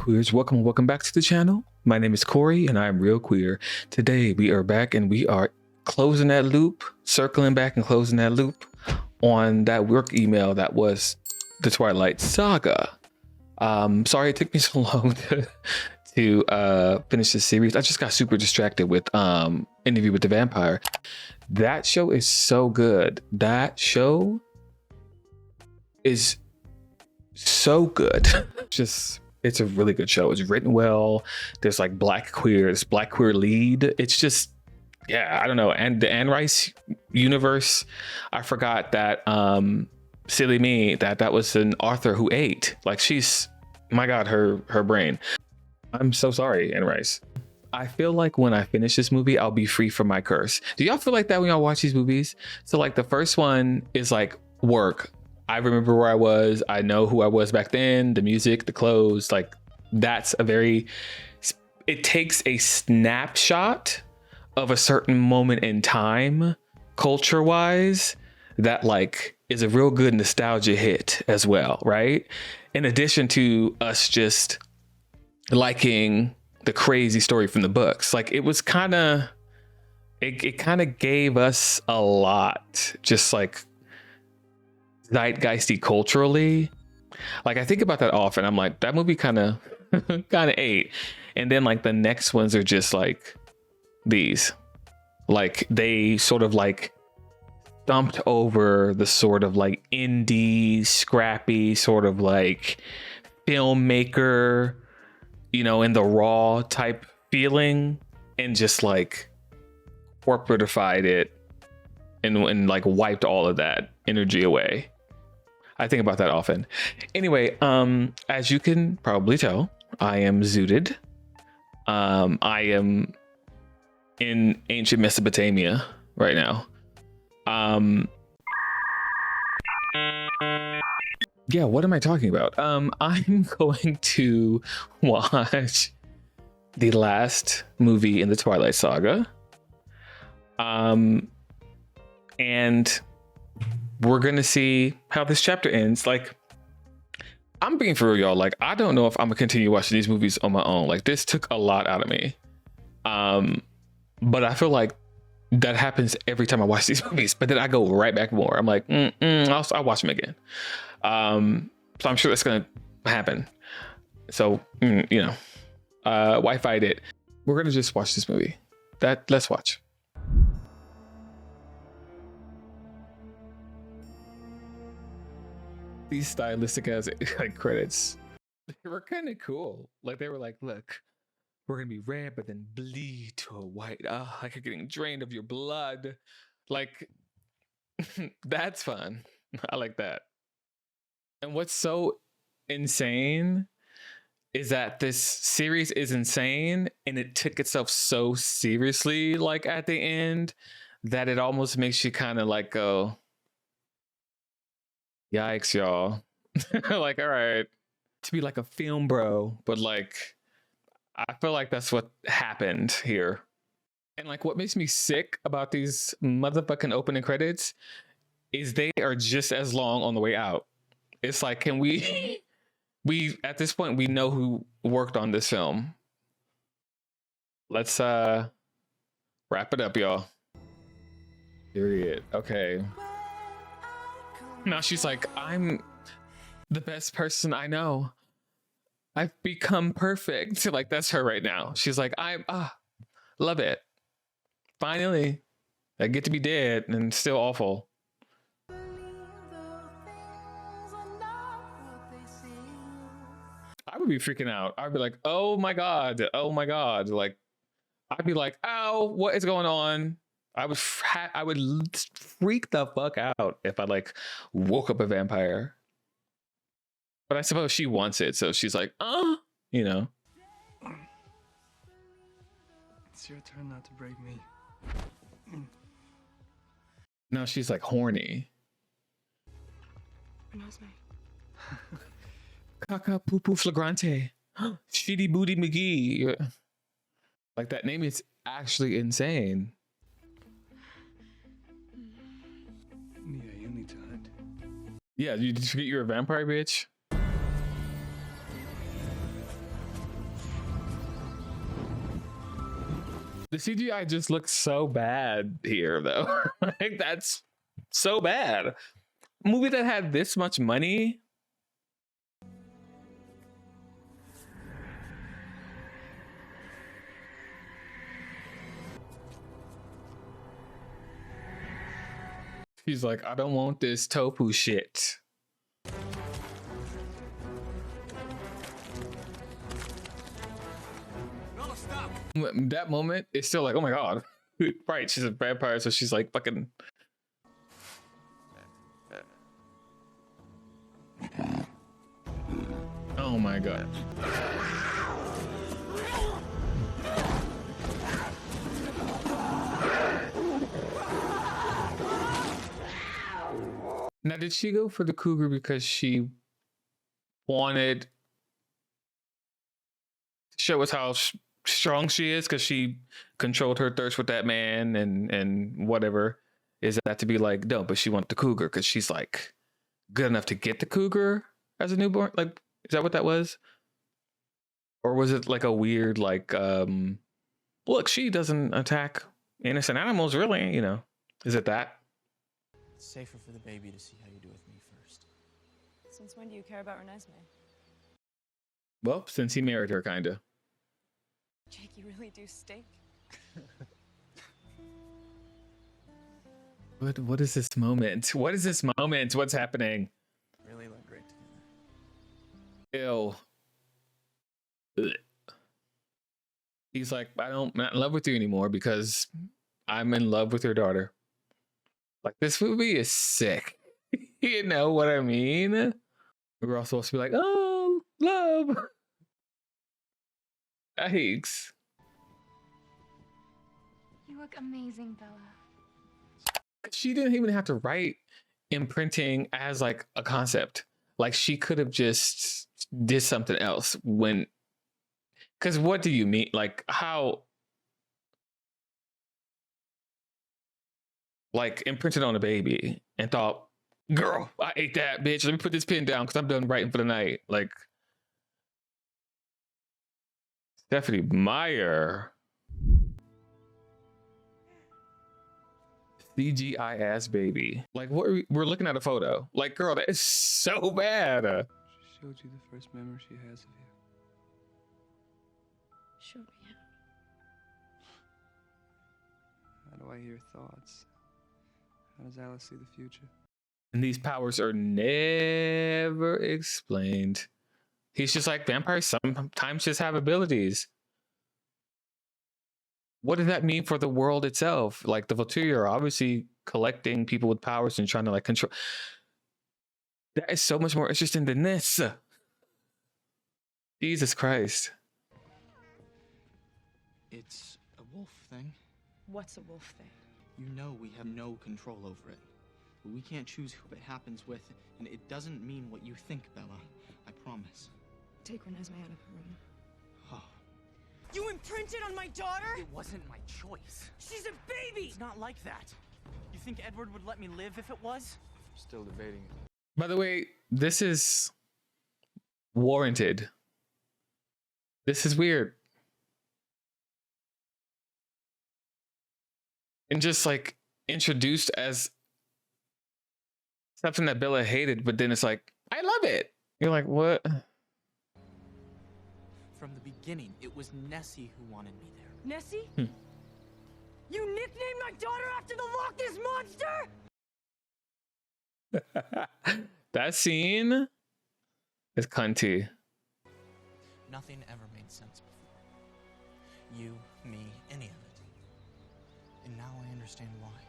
queers, welcome back to the channel. My name is Corey and I'm real queer. Today we are back and we are closing that loop, circling back and closing that loop on that work email that was the Twilight saga. Sorry it took me so long to finish this series. I just got super distracted with Interview with the Vampire. That show is so good. That show is so good. It's a really good show. It's written well. There's like black queer lead. It's just, yeah, I don't know. And the Anne Rice universe, I forgot that silly me that was an author who ate. Like she's, my God, her brain. I'm so sorry, Anne Rice. I feel like when I finish this movie, I'll be free from my curse. Do y'all feel like that when y'all watch these movies? So like the first one is like work. I remember where I was. I know who I was back then, the music, the clothes, like that's it takes a snapshot of a certain moment in time, culture wise, that like is a real good nostalgia hit as well, right? In addition to us just liking the crazy story from the books. Like it was kind of, it kind of gave us a lot, just like zeitgeisty culturally. Like I think about that often. I'm like, that movie kind of ate. And then like the next ones are just like these, like they sort of like dumped over the sort of like indie scrappy sort of like filmmaker, you know, in the raw type feeling, and just like corporatified it and like wiped all of that energy away. I think about that often. Anyway, as you can probably tell, I am zooted. I am in ancient Mesopotamia right now. Yeah, what am I talking about? I'm going to watch the last movie in the Twilight saga. And we're gonna see how this chapter ends. Like, I'm being for real, y'all. Like, I don't know if I'm gonna continue watching these movies on my own. Like, this took a lot out of me. But I feel like that happens every time I watch these movies. But then I go right back more. I'm like, I'll watch them again. So I'm sure that's gonna happen. So you know, why fight it? We're gonna just watch this movie. Let's watch. These stylistic as like credits, they were kind of cool. Like they were like, look, we're gonna be red but then bleed to a white. Like you're getting drained of your blood. Like that's fun. I like that. And what's so insane is that this series is insane and it took itself so seriously, like at the end, that it almost makes you kind of like go, yikes, y'all. Like, all right, to be like a film bro, but like, I feel like that's what happened here. And like, what makes me sick about these motherfucking opening credits is they are just as long on the way out. It's like, can we at this point, we know who worked on this film. Let's wrap it up, y'all. Period. Okay. Now she's like, I'm the best person I know. I've become perfect. Like that's her right now. She's like, I love it. Finally, I get to be dead and still awful. I would be freaking out. I'd be like, oh my God. Like, I'd be like, ow, what is going on? I would freak the fuck out if I like woke up a vampire. But I suppose she wants it, so she's like, you know. It's your turn not to break me. No, she's like horny. Caca poo poo flagrante. Shitty booty McGee. Like that name is actually insane. Yeah, you need to hide. Yeah, did you forget you're a vampire, bitch? The CGI just looks so bad here, though. Like, that's so bad. A movie that had this much money. He's like, I don't want this tofu shit. That moment is still like, oh my god. Right, she's a vampire, so she's like fucking. Oh my god. Now, did she go for the cougar because she wanted to show us how strong she is because she controlled her thirst with that man and whatever? Is that to be like, no, but she wanted the cougar because she's like good enough to get the cougar as a newborn? Like, is that what that was? Or was it like a weird, like, look, she doesn't attack innocent animals, really, you know? Is it that? It's safer for the baby to see how you do with me first. Since when do you care about Renesmee? Well, since he married her, kinda. Jake, you really do stink. What is this moment? What is this moment? What's happening? Really look great together. Ew. Ugh. He's like, I'm not in love with you anymore because I'm in love with your daughter. Like, this movie is sick. You know what I mean? We're all supposed to be like, oh, love. Yikes. You look amazing, Bella. She didn't even have to write imprinting as like a concept. Like, she could have just did something else when, because what do you mean? Like, how, like, imprinted on a baby and thought, girl, I ate that, bitch. Let me put this pen down because I'm done writing for the night. Like, Stephenie Meyer. CGI ass baby. Like, what we're looking at a photo. Like, girl, that is so bad. She showed you the first memory she has of you. Show me. How do I hear thoughts? How does Alice see the future? And these powers are never explained. He's just like, vampires sometimes just have abilities. What does that mean for the world itself? Like, the Volturi are obviously collecting people with powers and trying to like control. That is so much more interesting than this. Jesus Christ. It's a wolf thing. What's a wolf thing? You know we have no control over it. But we can't choose who it happens with, and it doesn't mean what you think, Bella. I promise. Take Renesmee out of her room. Oh. You imprinted on my daughter? It wasn't my choice. She's a baby! It's not like that. You think Edward would let me live if it was? Still debating it. By the way, this is warranted. This is weird. And just like introduced as something that Bella hated, but then it's like, I love it. You're like, what? From the beginning, it was Nessie who wanted me there. Nessie? You nicknamed my daughter after the Loch Ness monster? That scene is cunty. Nothing ever made sense before. You, me, any of it. And now I understand why.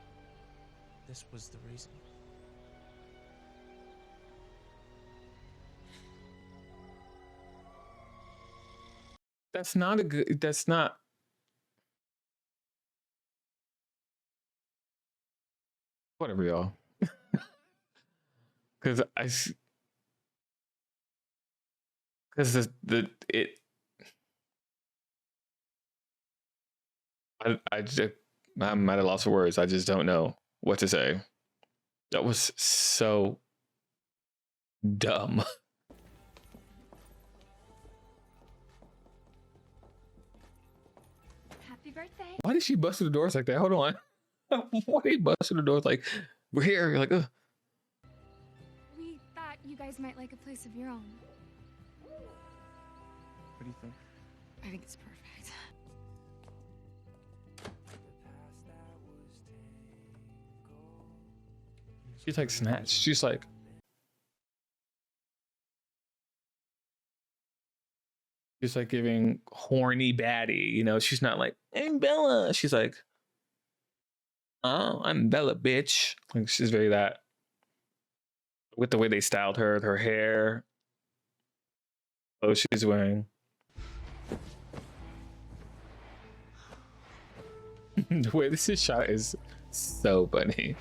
This was the reason. That's not a good, that's not. Whatever, y'all. Because I'm at a loss for words. I just don't know what to say. That was so dumb. Happy Happy birthday. Why did she bust through the doors like that? Hold on. Why did he bust through the doors like, we're here? You're like, ugh. We thought you guys might like a place of your own. What do you think? I think it's perfect. She's like snatched. She's like, giving horny baddie, you know. She's not like, I'm Bella. She's like, oh, I'm Bella, bitch. Like, she's very that. With the way they styled her hair. Oh, she's wearing. The way this is shot is so funny.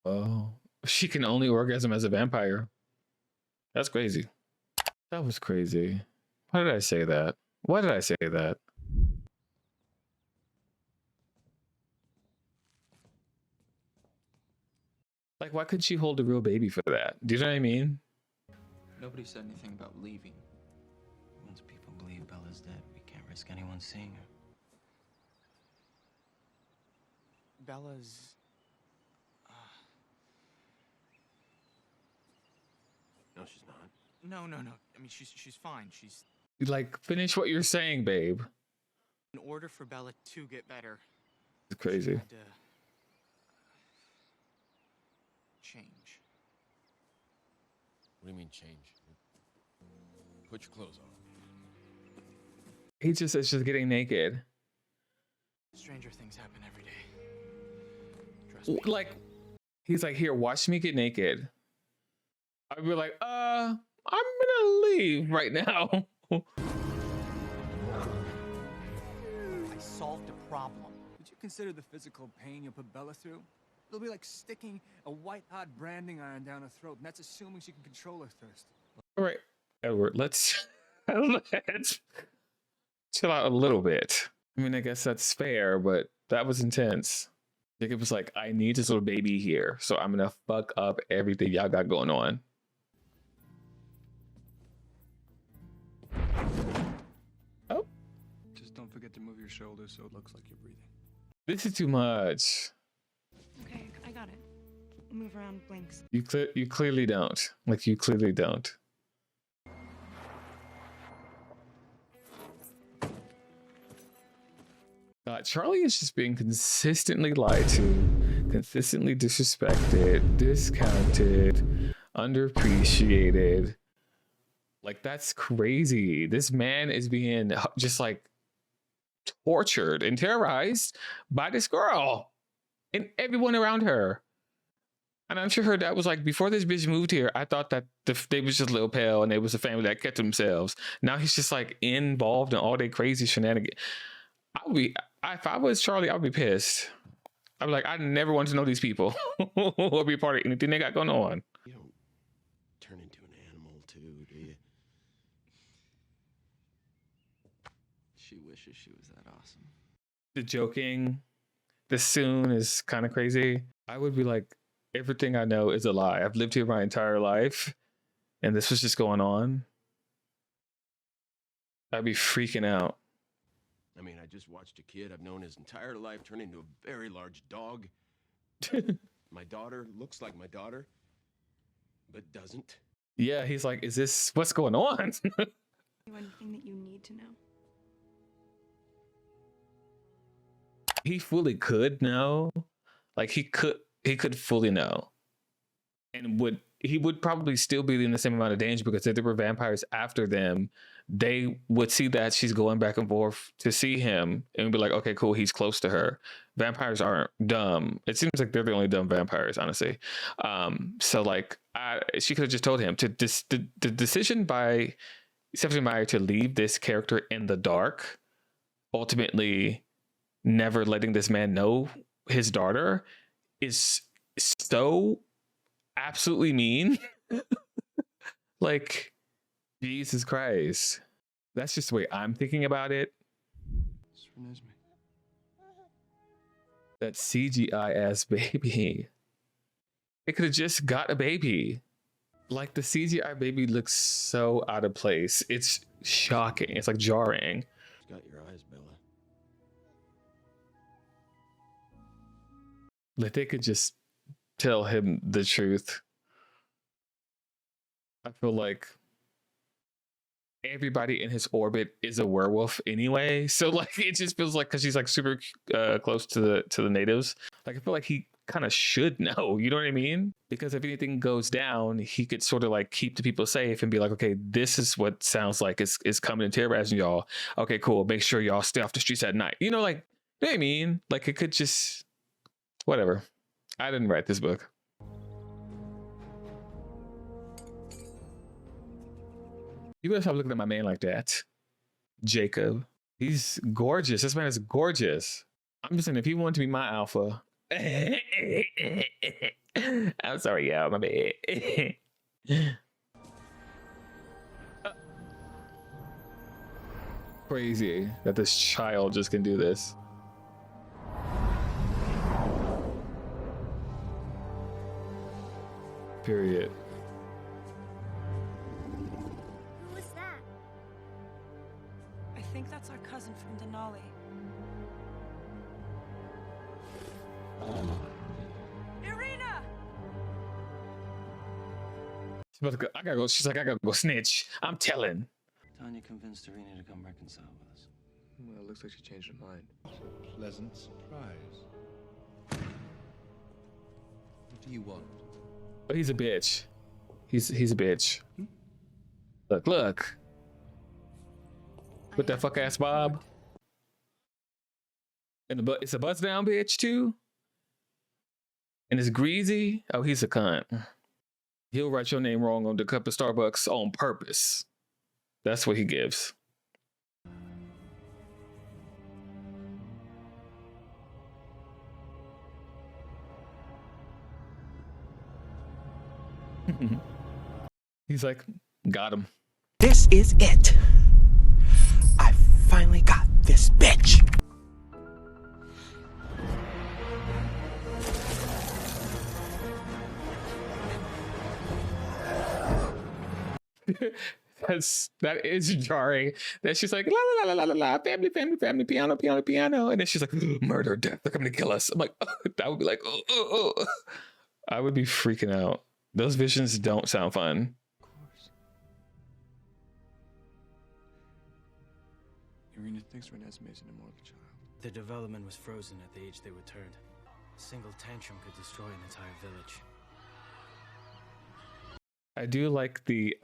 Oh, she can only orgasm as a vampire. That's crazy. That was crazy. Why did I say that? Why did I say that? Like, why couldn't she hold a real baby for that? Do you know what I mean? Nobody said anything about leaving. Once people believe Bella's dead, we can't risk anyone seeing her. Bella's... No, she's not. No. I mean, she's fine. She's... Like, finish what you're saying, babe. In order for Bella to get better, It's crazy. she had to... change. What do you mean change? Put your clothes on. He just is just getting naked. Stranger things happen every day. Trust me. Like, he's like, here, watch me get naked. I'd be like, I'm gonna leave right now. I solved a problem. Would you consider the physical pain you'll put Bella through? It'll be like sticking a white-hot branding iron down her throat, and that's assuming she can control her thirst. All right, Edward, let's chill out a little bit. I mean, I guess that's fair, but that was intense. Jacob was like, I need this little baby here, so I'm gonna fuck up everything y'all got going on. Oh, Just don't forget to move your shoulders so it looks like you're breathing. this is too much. Okay, I got it. Move around, blinks. You clearly don't. Like, you clearly don't. Charlie is just being consistently lied to, consistently disrespected, discounted, underappreciated. Like, that's crazy. This man is being just like tortured and terrorized by this girl and everyone around her. And I'm sure her dad was like, before this bitch moved here, I thought that they was just a little pale and they was a family that kept themselves. Now he's just like involved in all their crazy shenanigans. If I was Charlie, I'd be pissed. I'd be like, I never want to know these people or be a part of anything they got going on. You don't turn into an animal too, do you? She wishes she was that awesome. The joking, the soon is kind of crazy. I would be like, everything I know is a lie. I've lived here my entire life and this was just going on. I'd be freaking out. I mean, I just watched a kid I've known his entire life turn into a very large dog. My daughter looks like my daughter, but doesn't. Yeah, he's like, is this what's going on? Anything that you need to know. He fully could know. Like, he could fully know. And he would probably still be in the same amount of danger, because if there were vampires after them, they would see that she's going back and forth to see him and be like, okay, cool, he's close to her. Vampires aren't dumb. It seems like they're the only dumb vampires, honestly. So like, she could have just told him the decision by Stephenie Meyer to leave this character in the dark, ultimately never letting this man know his daughter, is so absolutely mean. Like, Jesus Christ. That's just the way I'm thinking about it. It's Renesmee. That CGI ass baby. It could have just got a baby. Like, the CGI baby looks so out of place. It's shocking. It's like jarring. She's got your eyes, Bella. Like they could just tell him the truth. I feel like everybody in his orbit is a werewolf anyway. So like it just feels like because he's like super close to the natives. Like I feel like he kind of should know, you know what I mean? Because if anything goes down, he could sort of like keep the people safe and be like, okay, this is what sounds like is coming and terrorizing y'all. Okay, cool. Make sure y'all stay off the streets at night. You know, like, you know what I mean? Like it could just, whatever. I didn't write this book. You better stop looking at my man like that. Jacob. He's gorgeous. This man is gorgeous. I'm just saying, if he wanted to be my alpha. I'm sorry, y'all. My bad. Crazy that this child just can do this. Period. Who was that? I think that's our cousin from Denali. Irina! She's about to go, I gotta go. She's like, I gotta go snitch. I'm telling. Tanya convinced Irina to come reconcile with us. Well, it looks like she changed her mind. Pleasant surprise. What do you want? Oh, he's a bitch. He's a bitch. Look. With that fuck ass bob. And it's a buzz down bitch too. And it's greasy. Oh, he's a cunt. He'll write your name wrong on the cup of Starbucks on purpose. That's what he gives. He's like, got him. This is it. I finally got this bitch. That is jarring. That she's like, la la la la la la, family, piano, piano, piano, and then she's like, murder, death, they're coming to kill us. I'm like, that would be like, oh. I would be freaking out. Those visions don't sound fun. Of course. Irina thinks Renesmee's an immortal child. Their development was frozen at the age they were turned. A single tantrum could destroy an entire village. I do like the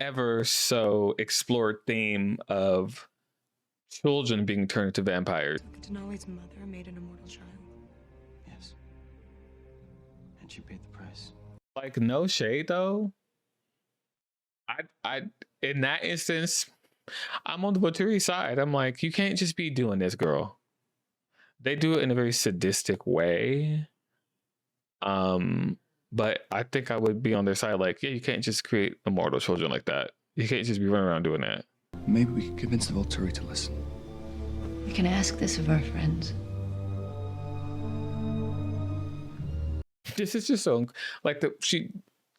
ever so explored theme of children being turned into vampires. Denali's mother made an immortal child. Yes. And she paid the price. Like, no shade though. I in that instance, I'm on the Baturi side. I'm like, you can't just be doing this, girl. They do it in a very sadistic way. But I think I would be on their side. Like, yeah, you can't just create immortal children like that. You can't just be running around doing that. Maybe we can convince the Volturi to listen. We can ask this of our friends. This is just so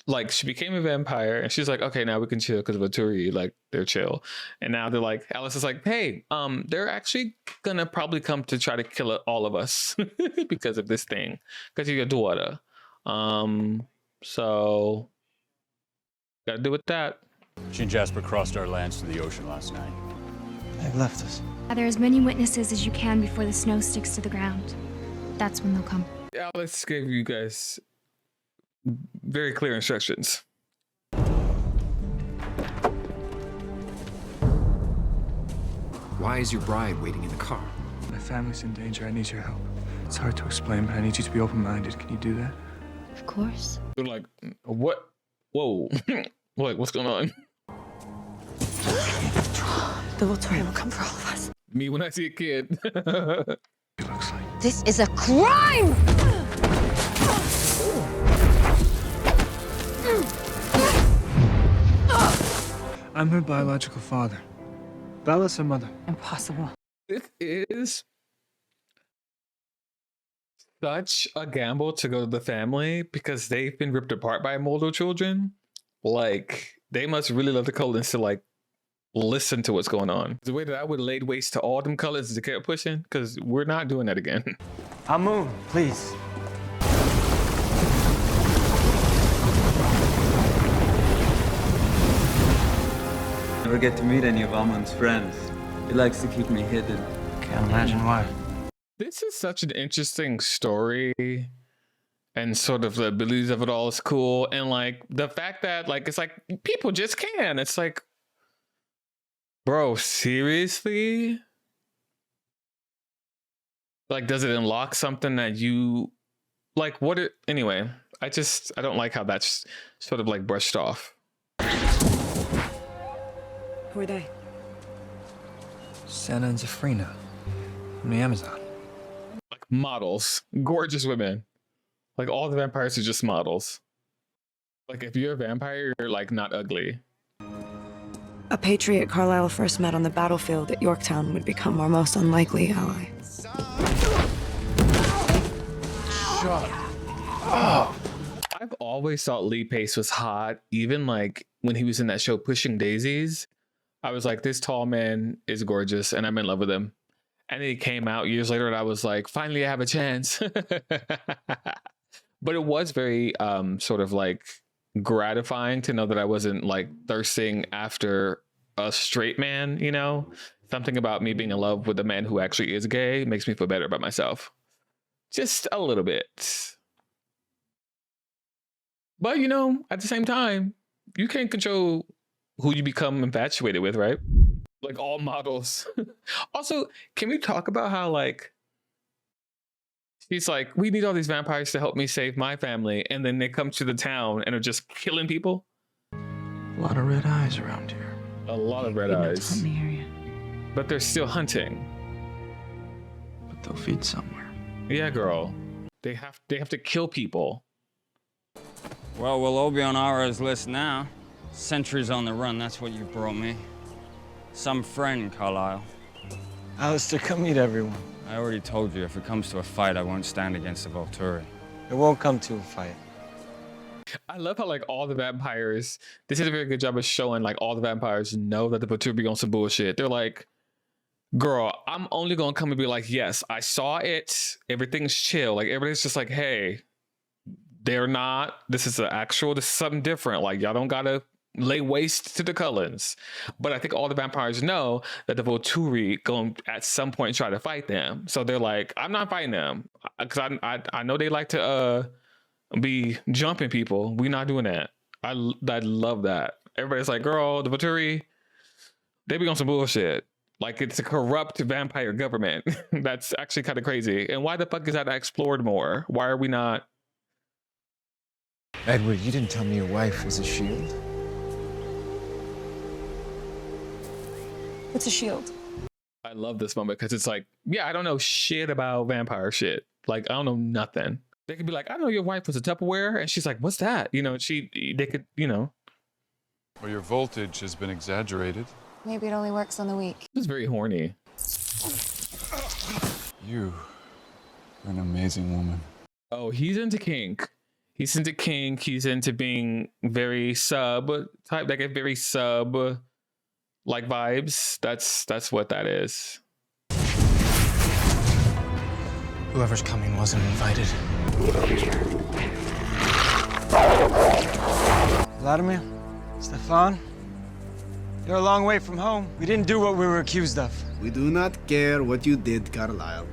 like she became a vampire and she's like, okay, now we can chill because Volturi, like, they're chill. And now they're like, Alice is like, hey, they're actually gonna probably come to try to kill all of us because of this thing, because you're your daughter. So gotta do with that. She and Jasper crossed our lands to the ocean last night. They've left us. Gather as many witnesses as you can before the snow sticks to the ground. That's when they'll come. Alice gave you guys very clear instructions. Why is your bride waiting in the car? My family's in danger. I need your help. It's hard to explain, but I need you to be open-minded. Can you do that? Of course. They're like, what? Whoa. What? What's going on? The Volturi will come for all of us. Me when I see a kid. It looks like. This is a crime! I'm her biological father. Bella's her mother. Impossible. This is such a gamble to go to the family because they've been ripped apart by immortal children. Like, they must really love the Cullens to, like, listen to what's going on. The way that I would have laid waste to all them colors is to keep pushing, because we're not doing that again. Moon, please. Never get to meet any of Amun's friends. He likes to keep me hidden. Can't imagine why. This is such an interesting story, and sort of the abilities of it all is cool, and like the fact that like it's like people just can. It's like, bro, seriously? Like, does it unlock something that you like? What it anyway? I don't like how that's sort of like brushed off. Who are they? Senna and Stephenie from the Amazon. Like models, gorgeous women. Like all the vampires are just models. Like if you're a vampire, you're like not ugly. A patriot Carlisle first met on the battlefield at Yorktown would become our most unlikely ally. Shut up. I've always thought Lee Pace was hot, even like when he was in that show Pushing Daisies. I was like, this tall man is gorgeous, and I'm in love with him. And then he came out years later, and I was like, finally, I have a chance. But it was very sort of like gratifying to know that I wasn't like thirsting after a straight man, you know? Something about me being in love with a man who actually is gay makes me feel better about myself. Just a little bit. But, you know, at the same time, you can't control who you become infatuated with, right? Like all models. Also, can we talk about how like she's like, we need all these vampires to help me save my family, and then they come to the town and are just killing people? A lot of red eyes around here. A lot of red eyes. From the area. But they're still hunting. But they'll feed somewhere. Yeah, girl. They have to kill people. Well, we'll all be on Ara's list now. Sentries on the run, that's what you brought me. Some friend, Carlisle. Alistair, come meet everyone. I already told you, if it comes to a fight, I won't stand against the Volturi. It won't come to a fight. I love how like all the vampires, this is a very good job of showing like all the vampires know that the Volturi on some bullshit. They're like, girl, I'm only gonna come and be like, yes, I saw it. Everything's chill. Like everybody's just like, hey, they're not, this is something different. Like y'all don't gotta lay waste to the Cullens. But I think all the vampires know that the Volturi going at some point try to fight them. So they're like, I'm not fighting them. Because I know they like to be jumping people. We're not doing that. I love that. Everybody's like, girl, the Volturi, they be on some bullshit. Like it's a corrupt vampire government. That's actually kind of crazy. And why the fuck is that explored more? Why are we not? Edward, you didn't tell me your wife was a shield. What's a shield? I love this moment because it's like, yeah, I don't know shit about vampire shit. Like, I don't know nothing. They could be like, I know your wife was a Tupperware. And she's like, what's that? You know, they could, you know. Well, your voltage has been exaggerated. Maybe it only works on the weak. It's very horny. You are an amazing woman. Oh, he's into kink. He's into kink. He's into being very sub type, like a very sub like vibes. That's what that is. Whoever's coming wasn't invited. Vladimir? Stefan? You're a long way from home. We didn't do what we were accused of. We do not care what you did, Carlisle.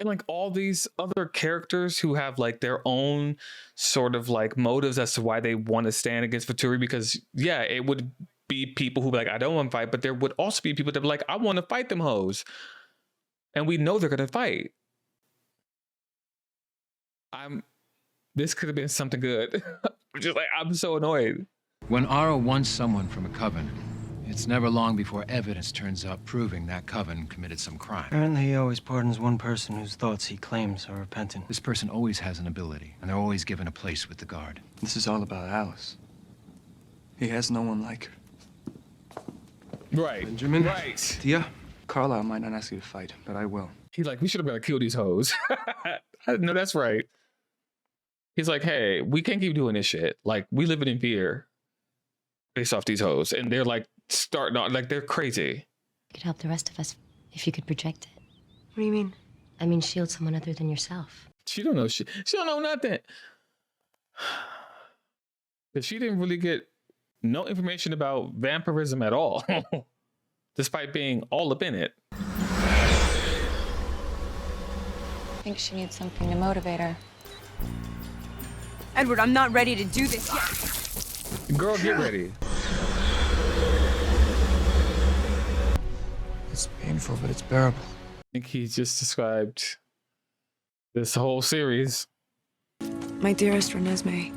And like all these other characters who have like their own sort of like motives as to why they want to stand against Volturi, because yeah, it would be people who be like, I don't want to fight, but there would also be people that be like, I want to fight them hoes. And we know they're gonna fight. This could have been something good. Just like, I'm so annoyed. When Ara wants someone from a coven, it's never long before evidence turns up proving that coven committed some crime. Apparently he always pardons one person whose thoughts he claims are repentant. This person always has an ability, and they're always given a place with the guard. This is all about Alice. He has no one like her. Right. Benjamin? Right. Tia, Carlisle might not ask you to fight, but I will. He's like, we should have got to kill these hoes. I know that's right. He's like, hey, we can't keep doing this shit. Like, we living in fear based off these hoes. And they're like, starting on, like, they're crazy. You could help the rest of us if you could project it. What do you mean? I mean, shield someone other than yourself. She don't know shit. She don't know nothing. But she didn't really get no information about vampirism at all, despite being all up in it. I think she needs something to motivate her. Edward, I'm not ready to do this yet. Girl, get ready. It's painful, but it's bearable. I think he just described this whole series. My dearest Renesmee,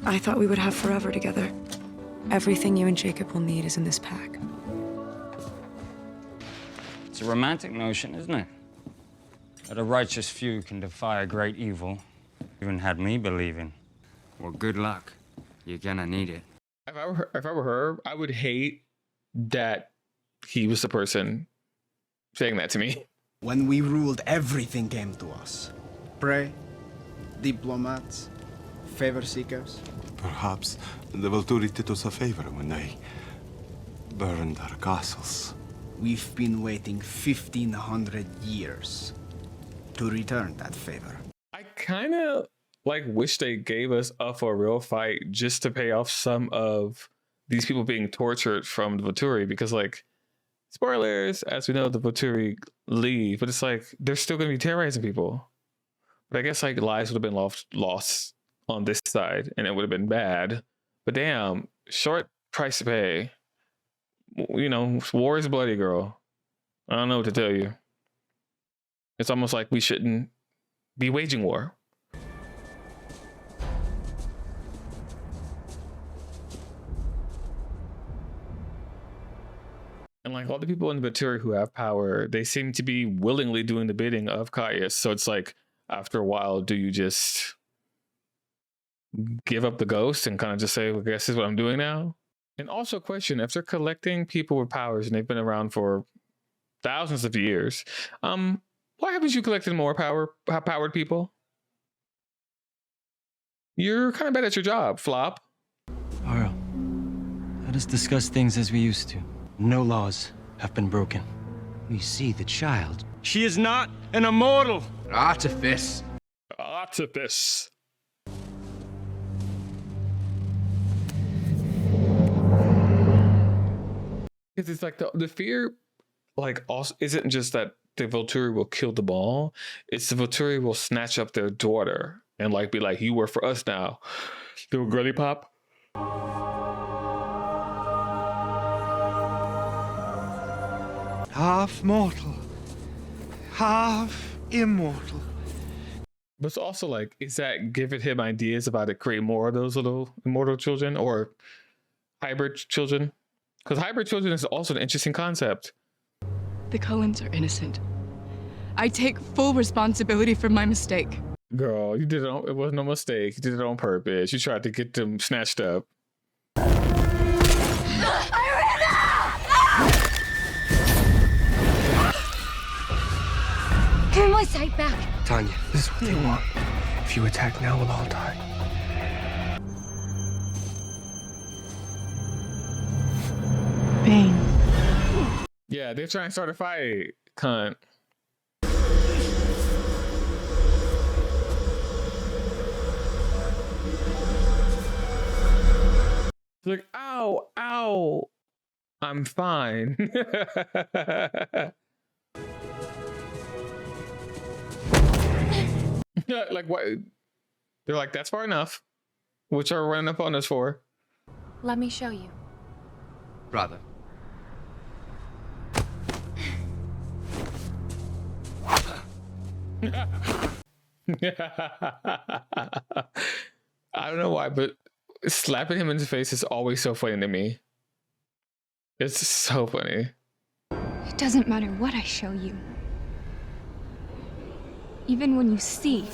I thought we would have forever together. Everything you and Jacob will need is in this pack. It's a romantic notion, isn't it? That a righteous few can defy a great evil. Even had me believing. Well, good luck. You're gonna need it. If I were her, I would hate that he was the person saying that to me. When we ruled, everything came to us. Prey, diplomats, favor seekers. Perhaps the Volturi did us a favor when they burned our castles. We've been waiting 1,500 years to return that favor. I kind of like wish they gave us up for a real fight just to pay off some of these people being tortured from the Volturi, because like, spoilers, as we know, the Volturi leave, but it's like they're still going to be terrorizing people. But I guess like lives would have been lost on this side, and it would have been bad. But damn, short price to pay. You know, war is bloody, girl. I don't know what to tell you. It's almost like we shouldn't be waging war. And like all the people in the Volturi who have power, they seem to be willingly doing the bidding of Caius. So it's like, after a while, do you just give up the ghost and kind of just say, well, I guess this is what I'm doing now? And also question, if they're collecting people with powers and they've been around for thousands of years, why haven't you collected more powered people? You're kind of bad at your job, Flop. Arl, let us discuss things as we used to. No laws have been broken. We see the child. She is not an immortal. Artifice. Artifice. Because it's like the fear, like, also isn't just that the Volturi will kill the ball. It's the Volturi will snatch up their daughter and like be like, you work for us now. Little girly pop. Half mortal, half immortal. But it's also like, is that giving him ideas about to create more of those little immortal children or hybrid children? Because hybrid children is also an interesting concept. The Cullens are innocent. I take full responsibility for my mistake. Girl, you did it on, it was no mistake. You did it on purpose. You tried to get them snatched up. Give my sight back. Tanya, this is what they want. If you attack now, we'll all die. Bane. Yeah, they're trying to start a fight, cunt. It's like, ow, ow. I'm fine. Like, what? They're like, that's far enough. What are running up on us for? Let me show you. Brother. I don't know why, but slapping him in the face is always so funny to me. It's so funny. It doesn't matter what I show you. Even when you see.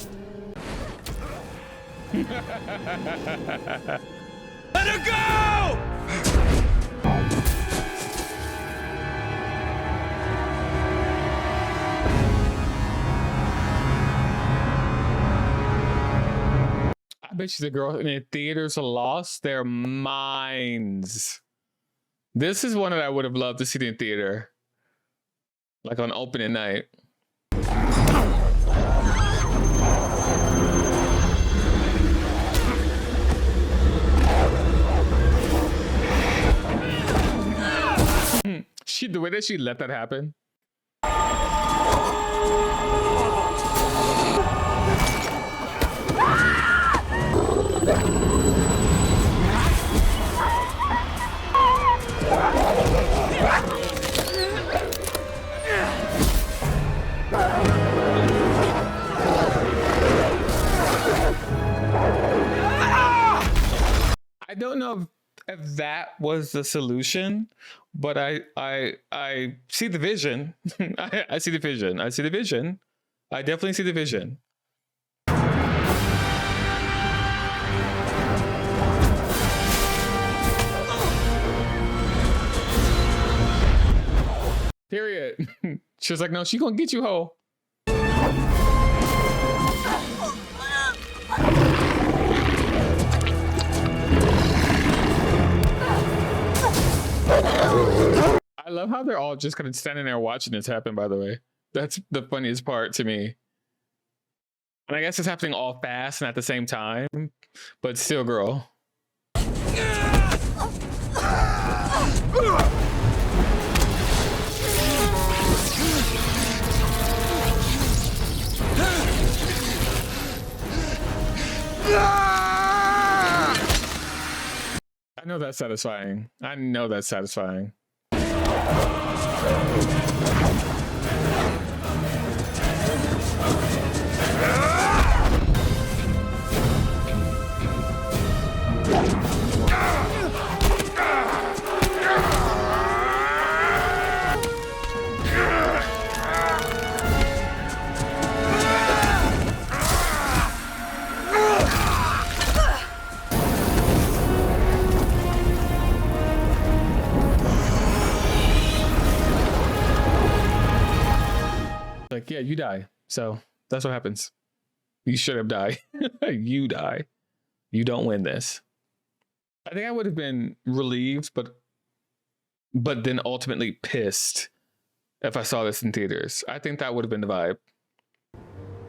Let her go! I bet you the girls in the theaters lost their minds. This is one that I would have loved to see in theater. Like on opening night. The way that she let that happen. I don't know if that was the solution, but I see the vision. I see the vision. I see the vision. I definitely see the vision. Period. She was like, no, she gonna get you, ho. I love how they're all just kind of standing there watching this happen, by the way. That's the funniest part to me. And I guess it's happening all fast and at the same time, but still, girl. I know that's satisfying. I know that's satisfying. Like, yeah, you die. So that's what happens. You should have died. You die. You don't win this. I think I would have been relieved, but then ultimately pissed if I saw this in theaters. I think that would have been the vibe.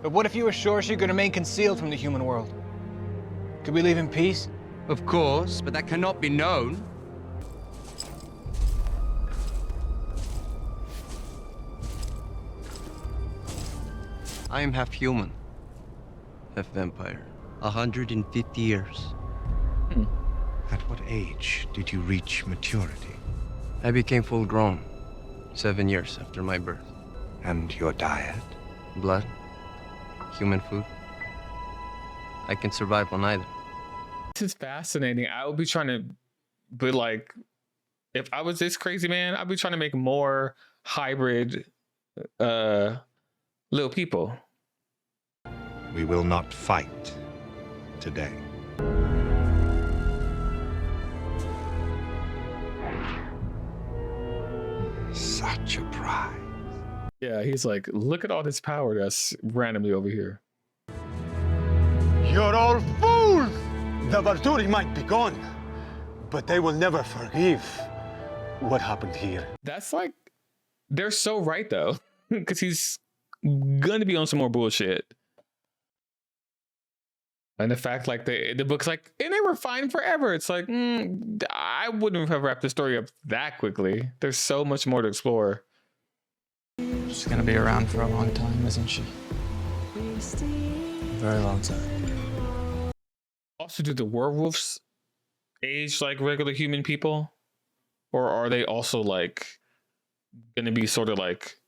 But what if you were sure she could remain concealed from the human world? Could we leave in peace? Of course, but that cannot be known. I am half human, half vampire. 150 years. At what age did you reach maturity? I became full grown 7 years after my birth. And your diet? Blood, human food. I can survive on either. This is fascinating. I would be trying to, but like, if I was this crazy man, I'd be trying to make more hybrid little people. We will not fight today. Such a prize. Yeah, he's like, look at all this power that's randomly over here. You're all fools! The Valturi might be gone, but they will never forgive what happened here. That's like, they're so right though, because he's gonna be on some more bullshit. And the fact, like, the book's like, and they were fine forever. It's like, I wouldn't have wrapped the story up that quickly. There's so much more to explore. She's gonna be around for a long time, isn't she? A very long time. Also, do the werewolves age like regular human people? Or are they also, like, gonna be sort of like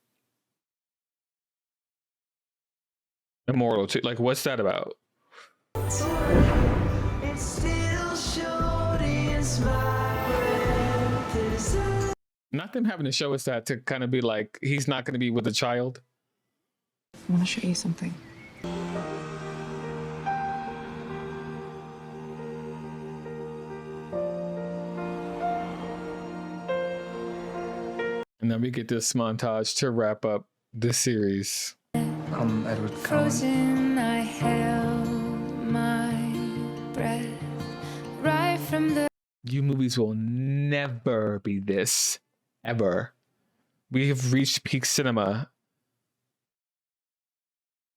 immortal too? Like, what's that about? Not them having to show us that to kind of be like, he's not going to be with a child. I want to show you something. And then we get this montage to wrap up this series. I'm Edward Frozen, I held my breath right from the. You movies will never be this, ever. We have reached peak cinema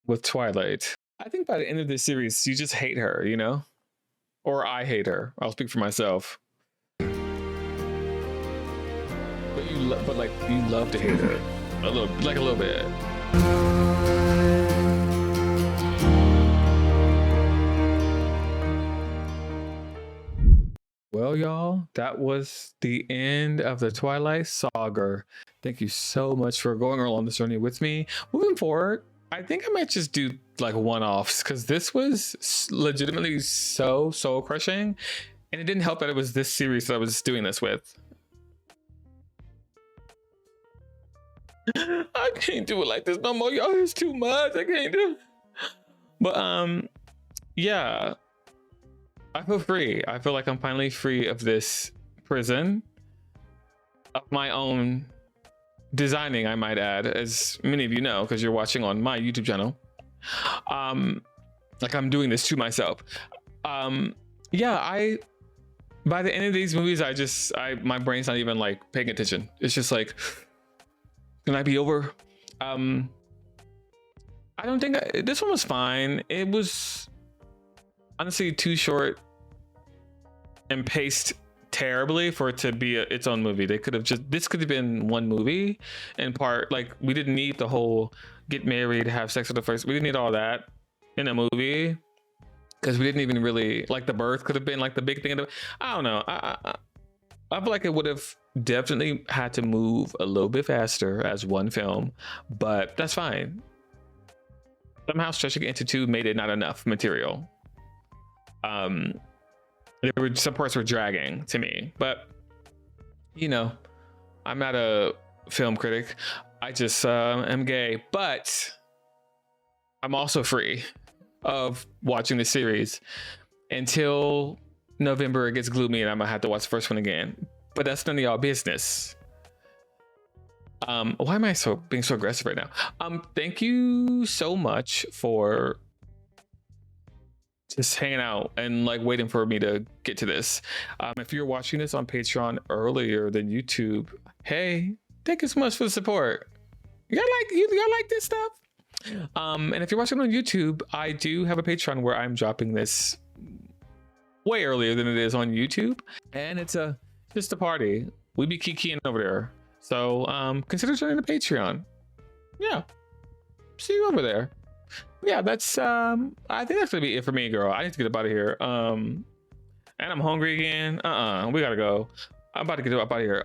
with Twilight. I think by the end of this series, you just hate her, you know? Or I hate her. I'll speak for myself. But but like you love to hate her a little bit. Well, y'all, that was the end of the Twilight saga. Thank you so much for going along this journey with me. Moving forward, I think I might just do like one-offs because this was legitimately so soul crushing, and it didn't help that it was this series that I was doing this with. I can't do it like this no more, y'all. It's too much. I can't do it. But yeah, I feel free. I feel like I'm finally free of this prison of my own designing, I might add, as many of you know, because you're watching on my YouTube channel. Like I'm doing this to myself. Yeah, by the end of these movies, my brain's not even like paying attention. It's just like, can I be over? I don't think this one was fine. It was honestly too short and paced terribly for it to be its own movie. They could have this could have been one movie in part. Like we didn't need the whole get married, have sex with the first. We didn't need all that in a movie because we didn't even really like the birth could have been like the big thing. I don't know. I feel like it would have definitely had to move a little bit faster as one film, but that's fine. Somehow stretching it into two made it not enough material. Some parts were dragging to me, but you know, I'm not a film critic. I just am gay, but I'm also free of watching the series until November. It gets gloomy and I'm gonna have to watch the first one again, but that's none of y'all business. Why am I being so aggressive right now? Thank you so much for just hanging out and like waiting for me to get to this. If you're watching this on Patreon earlier than YouTube, hey, thank you so much for the support. Y'all like this stuff? And if you're watching on YouTube, I do have a Patreon where I'm dropping this way earlier than it is on YouTube, and it's just a party. We be kikiing over there, so consider joining the Patreon. Yeah, see you over there. Yeah, that's I think that's gonna be it for me, girl. I need to get up out of here. And I'm hungry again. We gotta go. I'm about to get up out of here.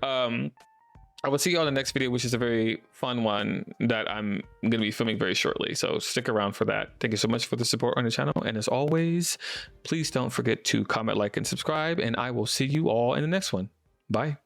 I will see you all in the next video, which is a very fun one that I'm gonna be filming very shortly, so stick around for that. Thank you so much for the support on the channel, and as always, please don't forget to comment, like, and subscribe, and I will see you all in the next one. Bye.